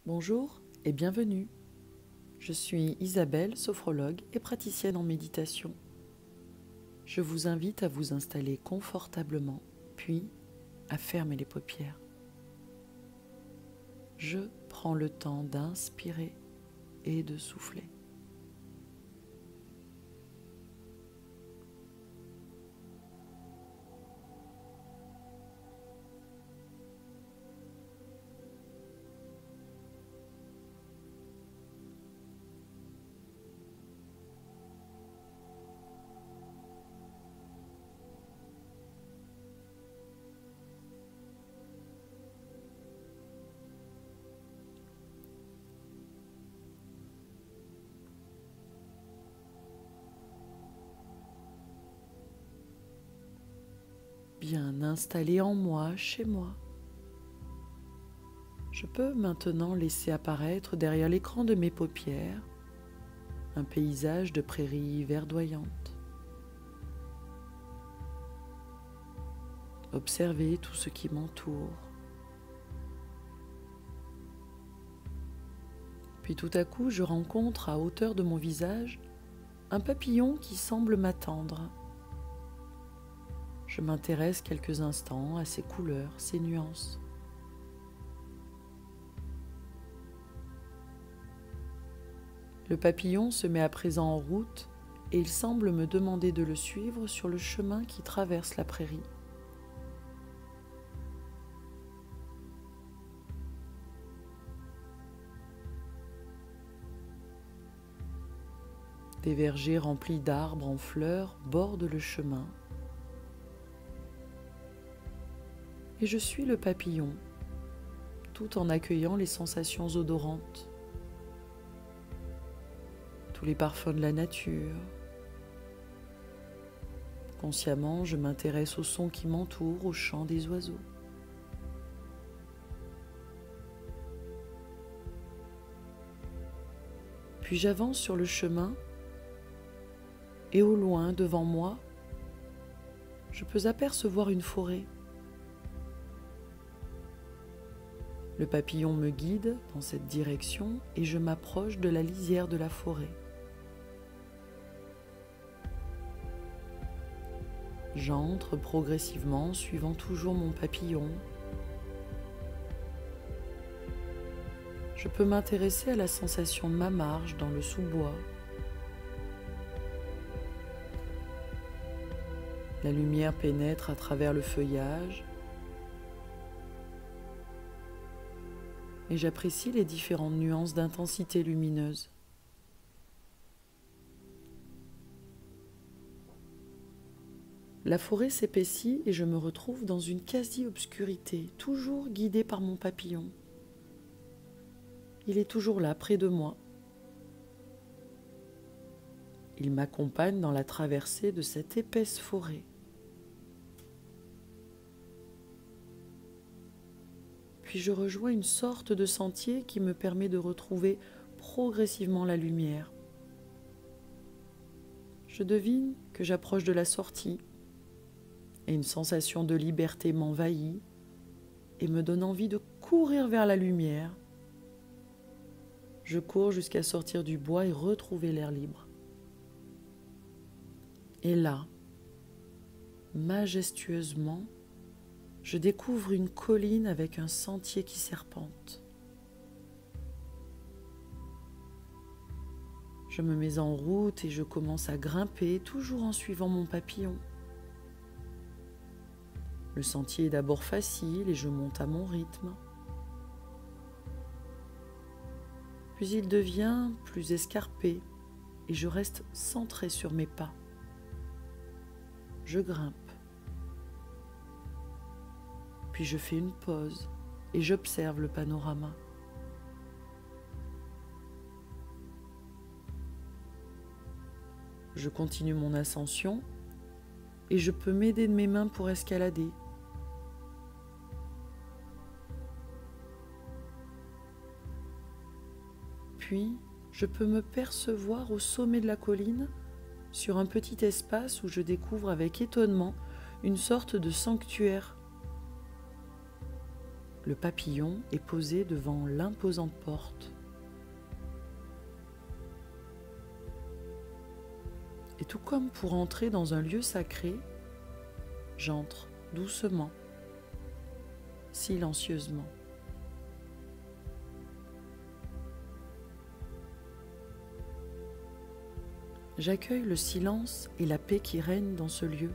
Bonjour et bienvenue. Je suis Isabelle, sophrologue et praticienne en méditation. Je vous invite à vous installer confortablement, puis à fermer les paupières. Je prends le temps d'inspirer et de souffler. Bien installé en moi, chez moi. Je peux maintenant laisser apparaître derrière l'écran de mes paupières un paysage de prairies verdoyantes. Observer tout ce qui m'entoure. Puis tout à coup, je rencontre à hauteur de mon visage un papillon qui semble m'attendre. Je m'intéresse quelques instants à ses couleurs, ses nuances. Le papillon se met à présent en route et il semble me demander de le suivre sur le chemin qui traverse la prairie. Des vergers remplis d'arbres en fleurs bordent le chemin. Et je suis le papillon, tout en accueillant les sensations odorantes, tous les parfums de la nature. Consciemment, je m'intéresse aux sons qui m'entourent, au chant des oiseaux. Puis j'avance sur le chemin et au loin, devant moi, je peux apercevoir une forêt. Le papillon me guide dans cette direction et je m'approche de la lisière de la forêt. J'entre progressivement, suivant toujours mon papillon. Je peux m'intéresser à la sensation de ma marche dans le sous-bois. La lumière pénètre à travers le feuillage et j'apprécie les différentes nuances d'intensité lumineuse. La forêt s'épaissit et je me retrouve dans une quasi-obscurité, toujours guidée par mon papillon. Il est toujours là, près de moi. Il m'accompagne dans la traversée de cette épaisse forêt. Puis je rejoins une sorte de sentier qui me permet de retrouver progressivement la lumière. Je devine que j'approche de la sortie et une sensation de liberté m'envahit et me donne envie de courir vers la lumière. Je cours jusqu'à sortir du bois et retrouver l'air libre. Et là, majestueusement, je découvre une colline avec un sentier qui serpente. Je me mets en route et je commence à grimper, toujours en suivant mon papillon. Le sentier est d'abord facile et je monte à mon rythme. Puis il devient plus escarpé et je reste centré sur mes pas. Je grimpe. Puis je fais une pause et j'observe le panorama. Je continue mon ascension et je peux m'aider de mes mains pour escalader. Puis, je peux me percevoir au sommet de la colline, sur un petit espace où je découvre avec étonnement une sorte de sanctuaire. le papillon est posé devant l'imposante porte. Et tout comme pour entrer dans un lieu sacré, j'entre doucement, silencieusement. J'accueille le silence et la paix qui règnent dans ce lieu.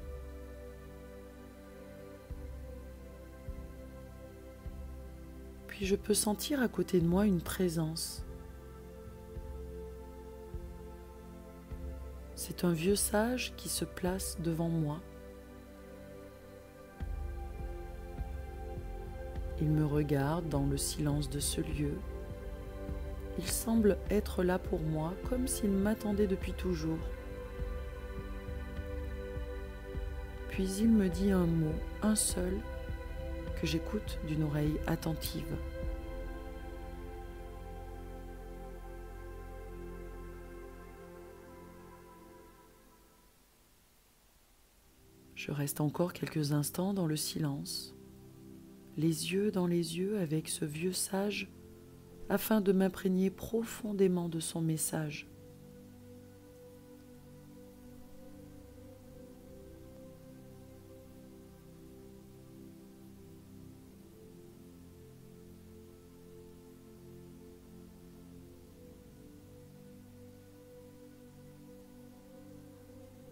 Puis je peux sentir à côté de moi une présence. C'est un vieux sage qui se place devant moi. Il me regarde dans le silence de ce lieu. Il semble être là pour moi, comme s'il m'attendait depuis toujours. Puis il me dit un mot, un seul, que j'écoute d'une oreille attentive. Je reste encore quelques instants dans le silence, les yeux dans les yeux avec ce vieux sage, afin de m'imprégner profondément de son message.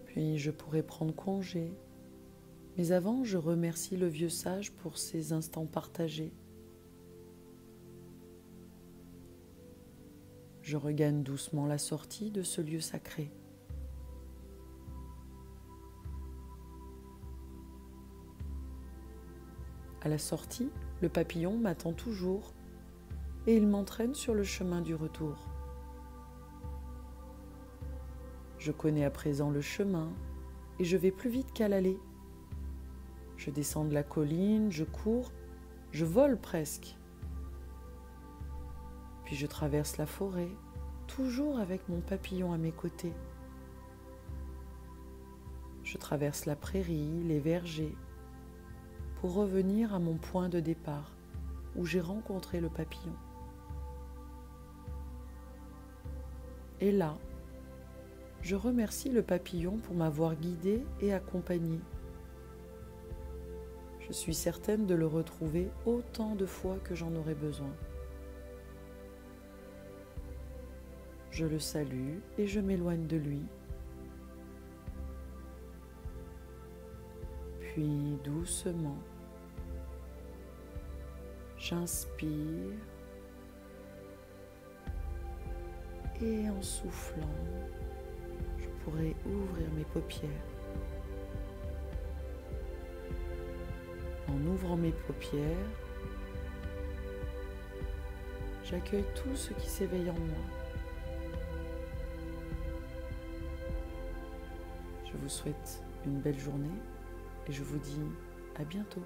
Puis je pourrais prendre congé, mais avant je remercie le vieux sage pour ces instants partagés. Je regagne doucement la sortie de ce lieu sacré. À la sortie, le papillon m'attend toujours et il m'entraîne sur le chemin du retour. Je connais à présent le chemin et je vais plus vite qu'à l'aller. Je descends de la colline, je cours, je vole presque. Puis je traverse la forêt, toujours avec mon papillon à mes côtés. Je traverse la prairie, les vergers, pour revenir à mon point de départ, où j'ai rencontré le papillon. Et là, je remercie le papillon pour m'avoir guidé et accompagné. Je suis certaine de le retrouver autant de fois que j'en aurai besoin. Je le salue et je m'éloigne de lui. Puis doucement, j'inspire et en soufflant, je pourrai ouvrir mes paupières. En ouvrant mes paupières, j'accueille tout ce qui s'éveille en moi. Je vous souhaite une belle journée et je vous dis à bientôt.